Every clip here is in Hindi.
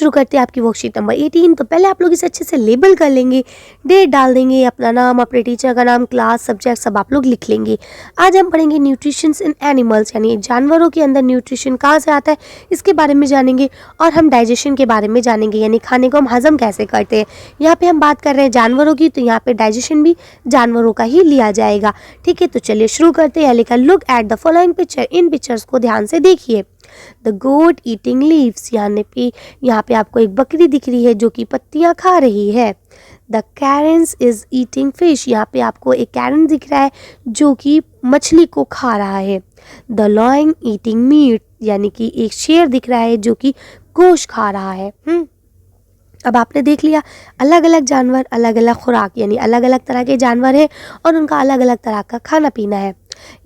शुरू करते हैं आपकी वर्कशीट नंबर 18। तो पहले आप लोग इसे अच्छे से लेबल कर लेंगे, डेट डाल देंगे, अपना नाम, अपने टीचर का नाम, क्लास, सब्जेक्ट सब आप लोग लिख लेंगे। आज हम पढ़ेंगे न्यूट्रिशन इन एनिमल्स, यानी जानवरों के अंदर न्यूट्रिशन कहाँ से आता है इसके बारे में जानेंगे। और हम डाइजेशन के बारे में जानेंगे, यानी खाने को हम हजम कैसे करते हैं। यहाँ पे हम बात कर रहे हैं जानवरों की, तो यहाँ पे डाइजेशन भी जानवरों का ही लिया जाएगा। ठीक है, तो चलिए शुरू करते हैं। लिखा look at the following picture, in pictures को ध्यान से देखिए। द गोट ईटिंग लीव्स, यानी पे यहाँ पे आपको एक बकरी दिख रही है जो कि पत्तियां खा रही है। The Karens is eating fish, यहाँ पे आपको एक कैरन दिख रहा है जो कि मछली को खा रहा है। द लॉयन ईटिंग मीट, यानी कि एक शेर दिख रहा है जो कि गोश्त खा रहा है। अब आपने देख लिया अलग अलग जानवर, अलग अलग खुराक, यानी अलग अलग तरह के जानवर हैं और उनका अलग अलग तरह का खाना पीना है।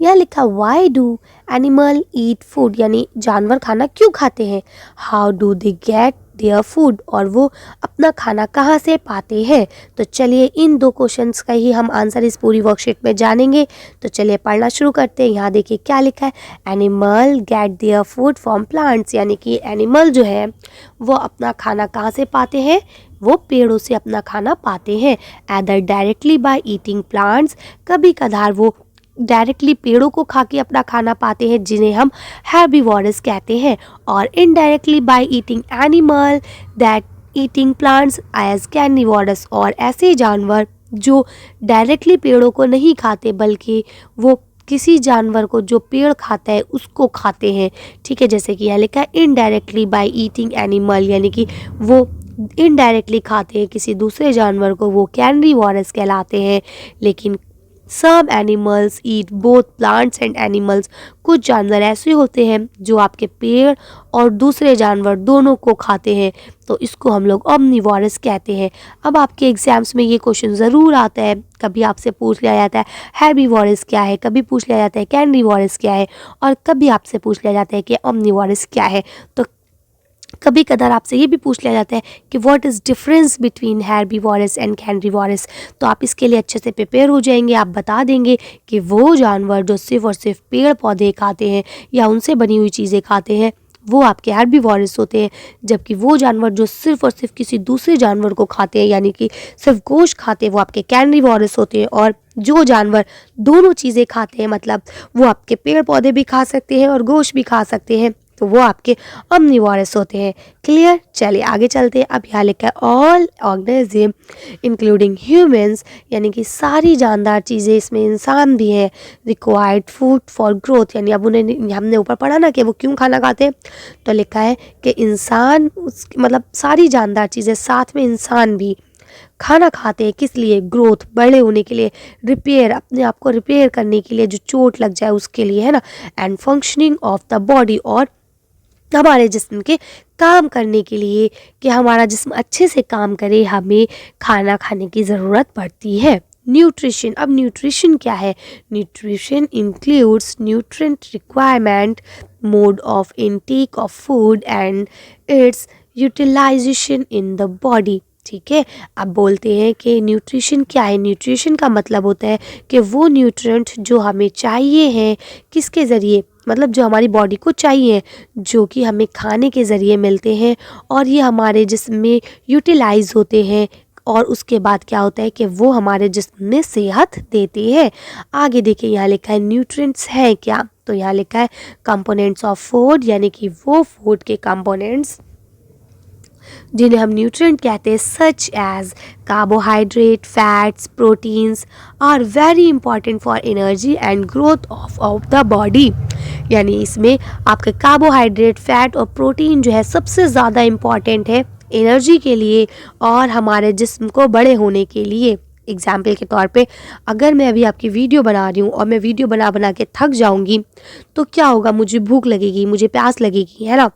यहाँ लिखा why do animal eat food, यानी जानवर खाना क्यों खाते हैं। How do they get their food, और वो अपना खाना कहाँ से पाते हैं। तो चलिए इन दो क्वेश्चंस का ही हम आंसर इस पूरी वर्कशीट में जानेंगे। तो चलिए पढ़ना शुरू करते हैं। यहाँ देखिए क्या लिखा है, animal gate their food from plants, यानी कि एनिमल जो है वो अपना खाना कहाँ से पाते हैं, वो पेड़ों से अपना खाना पाते हैं। Either directly by eating plants, कभी कभार वो डायरेक्टली पेड़ों को खा के अपना खाना पाते हैं जिन्हें हम हेर्बिवोरस कहते हैं, और indirectly by eating animal that eating plants as carnivorous, और ऐसे जानवर जो डायरेक्टली पेड़ों को नहीं खाते बल्कि वो किसी जानवर को जो पेड़ खाता है उसको खाते हैं। ठीक है, जैसे कि यहाँ लिखा है इनडायरेक्टली बाय ईटिंग एनिमल, यानी कि वो इनडायरेक्टली खाते हैं किसी दूसरे जानवर को, वो कैर्निवोरस कहलाते हैं। लेकिन some animals eat both plants and animals, कुछ जानवर ऐसे होते हैं जो आपके पेड़ और दूसरे जानवर दोनों को खाते हैं, तो इसको हम लोग ओमनिवोरस कहते हैं। अब आपके एग्जाम्स में ये क्वेश्चन ज़रूर आता है, कभी आपसे पूछ लिया जाता है हेर्बिवोरस क्या है, कभी पूछ लिया जाता है कैर्निवोरस क्या है, और कभी आपसे पूछ लिया जाता है कि ओमनिवोरस क्या है। तो कभी कदार आपसे ये भी पूछ लिया जाता है कि what is difference between herbivorous and carnivorous. तो आप इसके लिए अच्छे से प्रिपेयर हो जाएंगे, आप बता देंगे कि वो जानवर जो सिर्फ और सिर्फ पेड़ पौधे खाते हैं या उनसे बनी हुई चीज़ें खाते हैं वो आपके हेर्बिवोरस होते हैं, जबकि वो जानवर जो सिर्फ और सिर्फ किसी दूसरे जानवर को खाते हैं यानी कि सिर्फ गोश्त खाते हैं वो आपके कैर्निवोरस होते हैं। और जो जानवर दोनों चीज़ें खाते हैं, मतलब वो आपके पेड़ पौधे भी खा सकते हैं और गोश्त भी खा सकते हैं, तो वो आपके ओमनिवोरस होते हैं। क्लियर, चलिए आगे चलते हैं। अब यहाँ लिखा है ऑल ऑर्गेनिज्म इंक्लूडिंग ह्यूमंस, यानी कि सारी जानदार चीज़ें, इसमें इंसान भी है, रिक्वायर्ड फूड फॉर ग्रोथ, यानी अब उन्हें हमने ऊपर पढ़ा ना कि वो क्यों खाना खाते हैं, तो लिखा है कि इंसान मतलब सारी जानदार चीज़ें साथ में इंसान भी खाना खाते हैं, किस लिए, ग्रोथ, बड़े होने के लिए, रिपेयर, अपने आप को रिपेयर करने के लिए, जो चोट लग जाए उसके लिए, है ना, and functioning of the body, और हमारे जिस्म के काम करने के लिए कि हमारा जिस्म अच्छे से काम करे हमें खाना खाने की ज़रूरत पड़ती है। न्यूट्रिशन, अब न्यूट्रिशन क्या है, nutrition includes nutrient requirement, mode of intake of food and its utilisation in the body. ठीक है, अब बोलते हैं कि न्यूट्रिशन क्या है। न्यूट्रिशन का मतलब होता है कि वो न्यूट्रिएंट जो हमें चाहिए हैं, किसके ज़रिए, मतलब जो हमारी बॉडी को चाहिए, जो कि हमें खाने के ज़रिए मिलते हैं और ये हमारे जिस्म में यूटिलाइज होते हैं, और उसके बाद क्या होता है कि वो हमारे जिस्म में सेहत देते हैं। आगे देखिए यहाँ लिखा है न्यूट्रिएंट्स है क्या, तो यहाँ लिखा है कंपोनेंट्स ऑफ फूड, यानी कि वो फूड के कंपोनेंट्स जिन्हें हम न्यूट्रिएंट कहते हैं, such as carbohydrate, fats, proteins are very important for energy and growth of the body, यानी इसमें आपके कार्बोहाइड्रेट, फैट और प्रोटीन जो है सबसे ज़्यादा इम्पॉर्टेंट है एनर्जी के लिए और हमारे जिस्म को बड़े होने के लिए। एग्जाम्पल के तौर पे अगर मैं अभी आपकी वीडियो बना रही हूँ और मैं वीडियो बना बना के थक जाऊँगी तो क्या होगा, मुझे भूख लगेगी, मुझे प्यास लगेगी, है ना,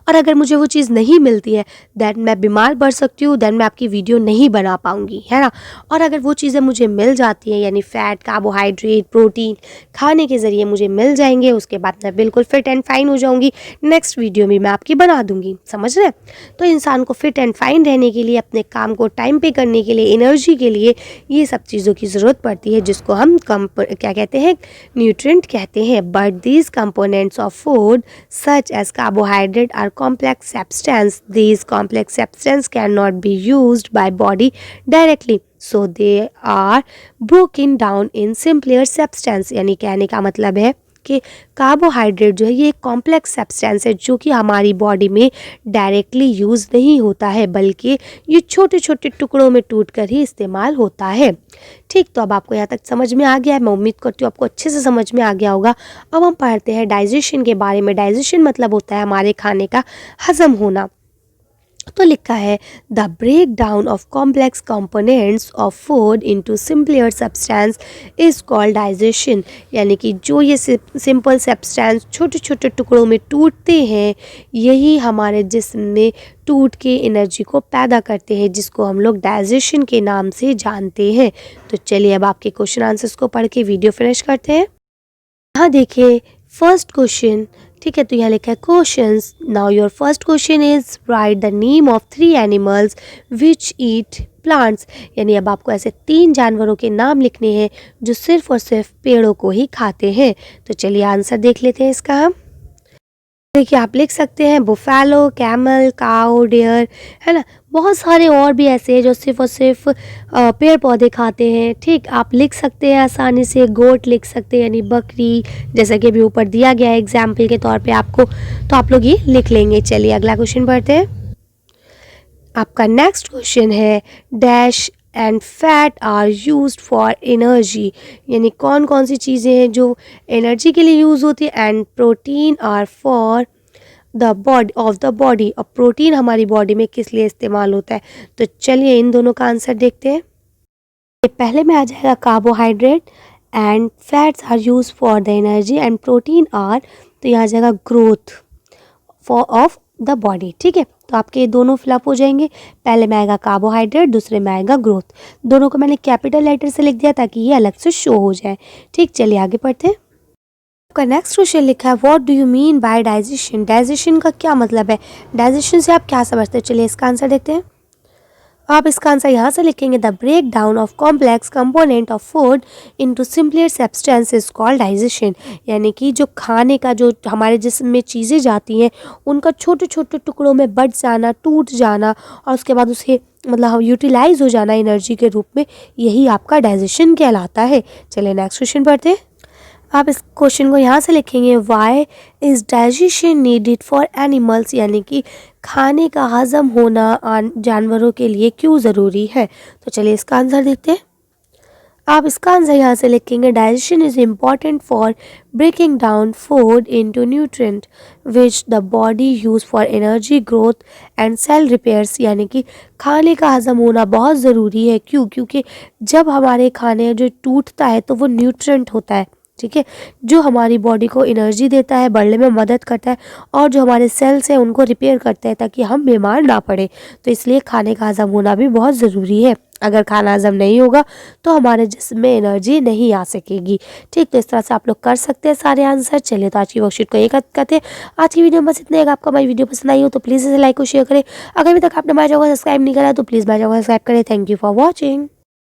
और अगर मुझे वो चीज़ नहीं मिलती है दैन मैं बीमार पड़ सकती हूँ, दैन मैं आपकी वीडियो नहीं बना पाऊँगी, है ना। और अगर वो चीज़ें मुझे मिल जाती हैं, यानी फ़ैट, कार्बोहाइड्रेट, प्रोटीन खाने के ज़रिए मुझे मिल जाएंगे, उसके बाद मैं बिल्कुल फिट एंड फाइन हो जाऊँगी, नेक्स्ट वीडियो में मैं आपकी बना दूँगी, समझ रहे हैं। तो इंसान को फिट एंड फाइन रहने के लिए, अपने काम को टाइम पे करने के लिए, एनर्जी के लिए ये सब चीज़ों की ज़रूरत पड़ती है, जिसको हम क्या कहते हैं, न्यूट्रिएंट कहते हैं। But these components of food such as carbohydrate carbohydrate are complex substance. These complex substance cannot be used by body directly, so they are broken down in simpler substance. यानी कहने का मतलब है कि कार्बोहाइड्रेट जो है ये एक कॉम्प्लेक्स सब्सटेंस है जो कि हमारी बॉडी में डायरेक्टली यूज़ नहीं होता है, बल्कि ये छोटे छोटे टुकड़ों में टूट कर ही इस्तेमाल होता है। ठीक, तो अब आपको यहाँ तक समझ में आ गया है, मैं उम्मीद करती हूँ आपको अच्छे से समझ में आ गया होगा। अब हम पढ़ते हैं डाइजेशन के बारे में। डाइजेशन मतलब होता है हमारे खाने का हजम होना। तो लिखा है the break down of complex components of food into simpler substance is called digestion. यानी कि जो ये सिंपल सब्सटेंस छोटे छोटे टुकड़ों में टूटते हैं, यही हमारे जिस्म में टूट के एनर्जी को पैदा करते हैं, जिसको हम लोग डाइजेशन के नाम से जानते हैं। तो चलिए अब आपके क्वेश्चन आंसर्स को पढ़ के वीडियो फिनिश करते हैं। यहाँ देखिए फर्स्ट क्वेश्चन, ठीक है, तो यहाँ लिखा है questions. Now your first question is right the name of 3 animals which eat plants. यानी अब आपको ऐसे 3 जानवरों के नाम लिखने हैं जो सिर्फ और सिर्फ पेड़ों को ही खाते हैं। तो चलिए आंसर देख लेते हैं इसका हम। देखिए आप लिख सकते हैं बुफेलो, कैमल, काऊ, डियर, है ना। बहुत सारे और भी ऐसे हैं जो सिर्फ और सिर्फ पेड़ पौधे खाते हैं। ठीक, आप लिख सकते हैं आसानी से गोट लिख सकते हैं यानी बकरी, जैसा कि अभी ऊपर दिया गया है एग्जाम्पल के तौर पे आपको, तो आप लोग ये लिख लेंगे। चलिए अगला क्वेश्चन पढ़ते हैं। आपका नेक्स्ट क्वेश्चन है dash and fat are used for energy. यानी कौन कौन सी चीज़ें हैं जो एनर्जी के लिए यूज़ होती है। And protein are for the body of the body. और प्रोटीन हमारी बॉडी में किस लिए इस्तेमाल होता है। तो चलिए इन दोनों का आंसर देखते हैं। पहले में आ जाएगा carbohydrate, and fats are use for the energy, and protein are, तो यहाँ आ जाएगा growth for of the body. ठीक है, तो आपके दोनों फिलअप हो जाएंगे। पहले में आएगा कार्बोहाइड्रेट, दूसरे में आएगा ग्रोथ। दोनों को मैंने कैपिटल लेटर से लिख दिया ताकि ये अलग से शो हो जाए। ठीक, चलिए आगे पढ़ते हैं। आपका नेक्स्ट क्वेश्चन लिखा है what do you mean by digestion. Digestion का क्या मतलब है, डाइजेशन से आप क्या समझते हैं। चलिए इसका आंसर देखते हैं। आप इसका आंसर यहाँ से लिखेंगे the break down of complex component of food into simpler substance is called digestion. यानी कि जो खाने का जो हमारे जिस्म में चीज़ें जाती हैं उनका छोटे छोटे टुकड़ों में बट जाना, टूट जाना और उसके बाद उसे मतलब यूटिलाइज हो जाना एनर्जी के रूप में, यही आपका डाइजेशन कहलाता है। चलिए नेक्स्ट क्वेश्चन पढ़ते हैं। आप इस क्वेश्चन को यहाँ से लिखेंगे why is digestion needed for animals. यानी कि खाने का हजम होना जानवरों के लिए क्यों ज़रूरी है। तो चलिए इसका आंसर देखते हैं। आप इसका आंसर यहाँ से लिखेंगे digestion is important for breaking down food into nutrient which the body use for energy growth and cell repairs. यानी कि खाने का हजम होना बहुत ज़रूरी है। क्यों, क्योंकि जब हमारे खाने जो टूटता है तो वो न्यूट्रिएंट होता है, ठीक है, जो हमारी बॉडी को एनर्जी देता है, बढ़ने में मदद करता है और जो हमारे सेल्स हैं उनको रिपेयर करता है ताकि हम बीमार ना पड़े। तो इसलिए खाने का हजम होना भी बहुत ज़रूरी है। अगर खाना हजम नहीं होगा तो हमारे जिस्म में एनर्जी नहीं आ सकेगी। ठीक, तो इस तरह से आप लोग कर सकते हैं सारे आंसर। चलिए तो आज की वर्कशीट को एक करते हैं। आज की वीडियो में बस इतना है। अगर आपको हमारी वीडियो पसंद आई हो तो प्लीज़ इसे लाइक और शेयर करें। अगर अभी तक आपने हमारे चैनल को सब्सक्राइब नहीं करा तो प्लीज़ हमारे चैनल को सब्सक्राइब करें। Thank you for watching.